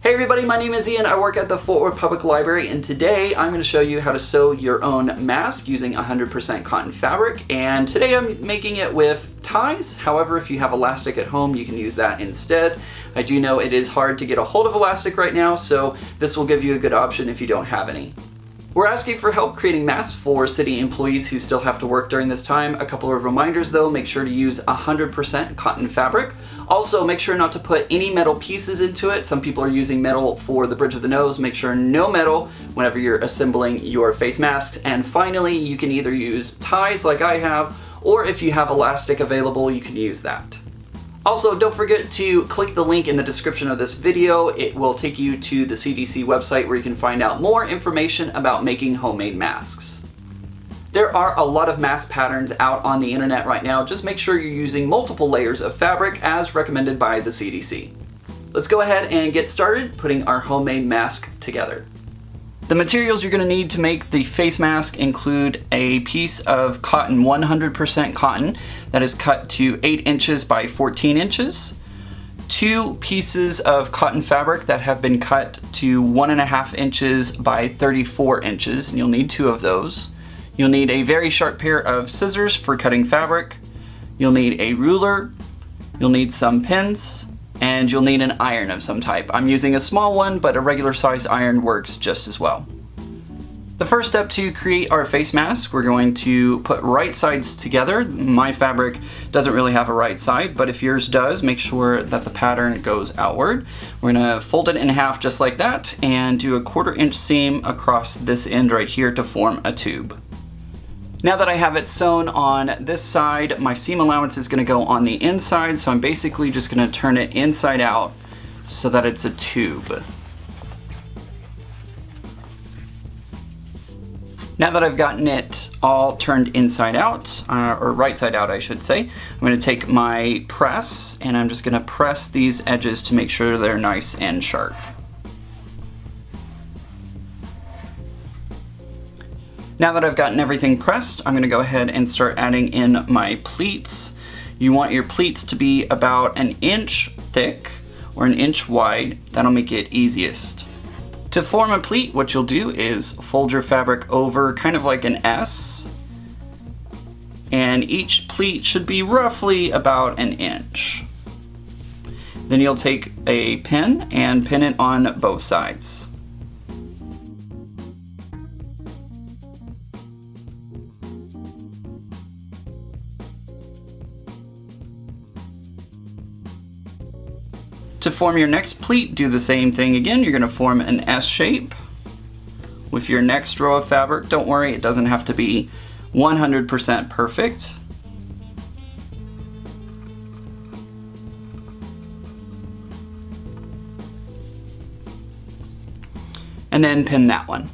Hey everybody, my name is Ian. I work at the Fort Worth Public Library, and today I'm going to show you how to sew your own mask using 100% cotton fabric. And today I'm making it with ties. However, if you have elastic at home, you can use that instead. I do know it is hard to get a hold of elastic right now, so this will give you a good option if you don't have any. We're asking for help creating masks for city employees who still have to work during this time. A couple of reminders though: make sure to use 100% cotton fabric. Also, make sure not to put any metal pieces into it. Some people are using metal for the bridge of the nose. Make sure no metal whenever you're assembling your face masks. And finally, you can either use ties like I have, or if you have elastic available, you can use that. Also, don't forget to click the link in the description of this video. It will take you to the CDC website where you can find out more information about making homemade masks. There are a lot of mask patterns out on the internet right now. Just make sure you're using multiple layers of fabric as recommended by the CDC. Let's go ahead and get started putting our homemade mask together. The materials you're going to need to make the face mask include a piece of cotton, 100% cotton, that is cut to 8 inches by 14 inches. 2 pieces of cotton fabric that have been cut to 1.5 inches by 34 inches, and you'll need 2 of those. You'll need a very sharp pair of scissors for cutting fabric. You'll need a ruler. You'll need some pins. And you'll need an iron of some type. I'm using a small one, but a regular size iron works just as well. The first step to create our face mask, we're going to put right sides together. My fabric doesn't really have a right side, but if yours does, make sure that the pattern goes outward. We're gonna fold it in half just like that and do a 1/4 inch seam across this end right here to form a tube. Now that I have it sewn on this side, my seam allowance is going to go on the inside, so I'm basically just going to turn it inside out so that it's a tube. Now that I've gotten it all turned inside out, or right side out I should say, I'm going to take my press and I'm just going to press these edges to make sure they're nice and sharp. Now that I've gotten everything pressed, I'm going to go ahead and start adding in my pleats. You want your pleats to be about 1 inch thick or 1 inch wide. That'll make it easiest. To form a pleat, what you'll do is fold your fabric over kind of like an S, and each pleat should be roughly about 1 inch. Then you'll take a pin and pin it on both sides. To form your next pleat, do the same thing again. You're going to form an S shape with your next row of fabric. Don't worry, it doesn't have to be 100% perfect. And then pin that one.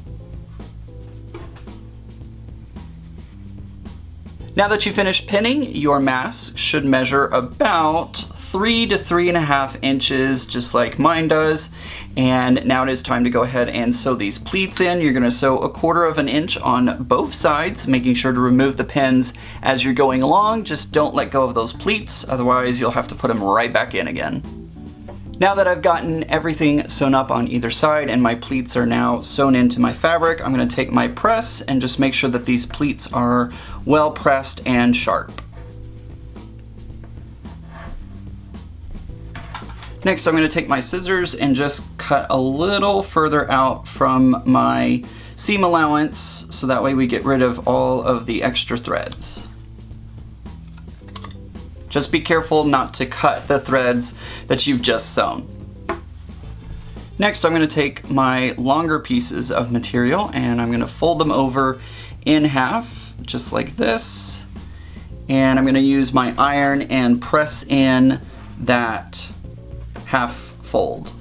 Now that you finished pinning, your mask should measure about 3 to 3.5 inches, just like mine does. And now it is time to go ahead and sew these pleats in. You're going to sew 1/4 inch on both sides, making sure to remove the pins as you're going along. Just don't let go of those pleats, otherwise you'll have to put them right back in again. Now that I've gotten everything sewn up on either side and my pleats are now sewn into my fabric, I'm going to take my press and just make sure that these pleats are well pressed and sharp. Next, I'm going to take my scissors and just cut a little further out from my seam allowance so that way we get rid of all of the extra threads. Just be careful not to cut the threads that you've just sewn. Next, I'm going to take my longer pieces of material and I'm going to fold them over in half, just like this. And I'm going to use my iron and press in that half fold.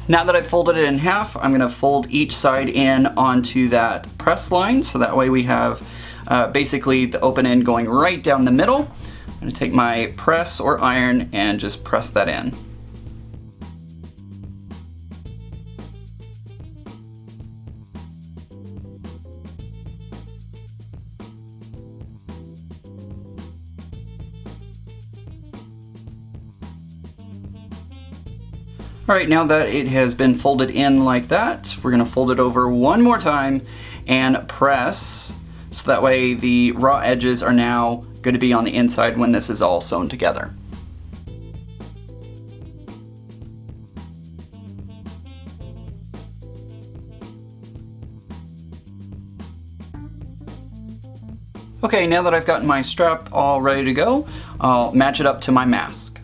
Now that I've folded it in half, I'm going to fold each side in onto that press line, so that way we have basically the open end going right down the middle. I'm going to take my press or iron and just press that in. All right, now that it has been folded in like that, we're gonna fold it over one more time and press, so that way the raw edges are now going to be on the inside when this is all sewn together. Okay, now that I've gotten my strap all ready to go, I'll match it up to my mask.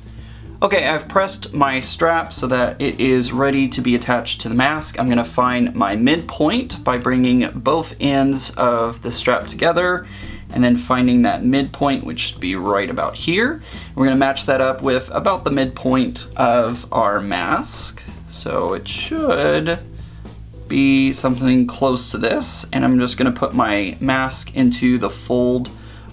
Okay, I've pressed my strap so that it is ready to be attached to the mask. I'm going to find my midpoint by bringing both ends of the strap together and then finding that midpoint, which should be right about here. We're going to match that up with about the midpoint of our mask. So it should be something close to this, and I'm just going to put my mask into the fold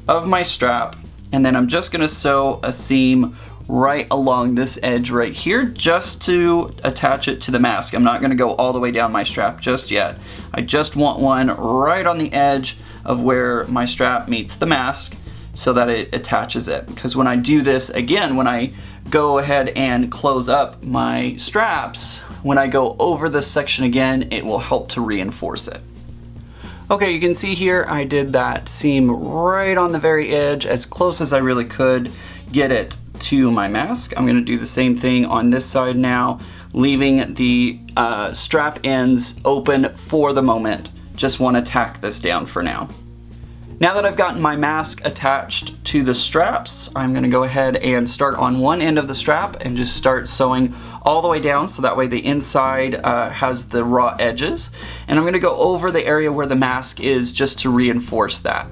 of my strap, and then I'm just going to sew a seam right along this edge right here just to attach it to the mask. I'm not going to go all the way down my strap just yet. I just want one right on the edge of where my strap meets the mask so that it attaches it. Because when I do this again, when I go ahead and close up my straps, when I go over this section again, it will help to reinforce it. Okay, you can see here I did that seam right on the very edge, as close as I really could get it to my mask. I'm going to do the same thing on this side now, leaving the strap ends open for the moment. Just want to tack this down for now. Now that I've gotten my mask attached to the straps, I'm going to go ahead and start on one end of the strap and just start sewing all the way down, so that way the inside has the raw edges. And I'm going to go over the area where the mask is just to reinforce that.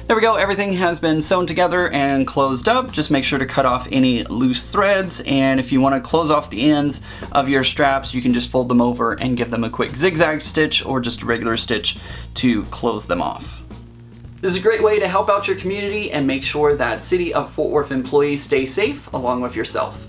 There we go, everything has been sewn together and closed up. Just make sure to cut off any loose threads, and if you want to close off the ends of your straps, you can just fold them over and give them a quick zigzag stitch or just a regular stitch to close them off. This is a great way to help out your community and make sure that City of Fort Worth employees stay safe along with yourself.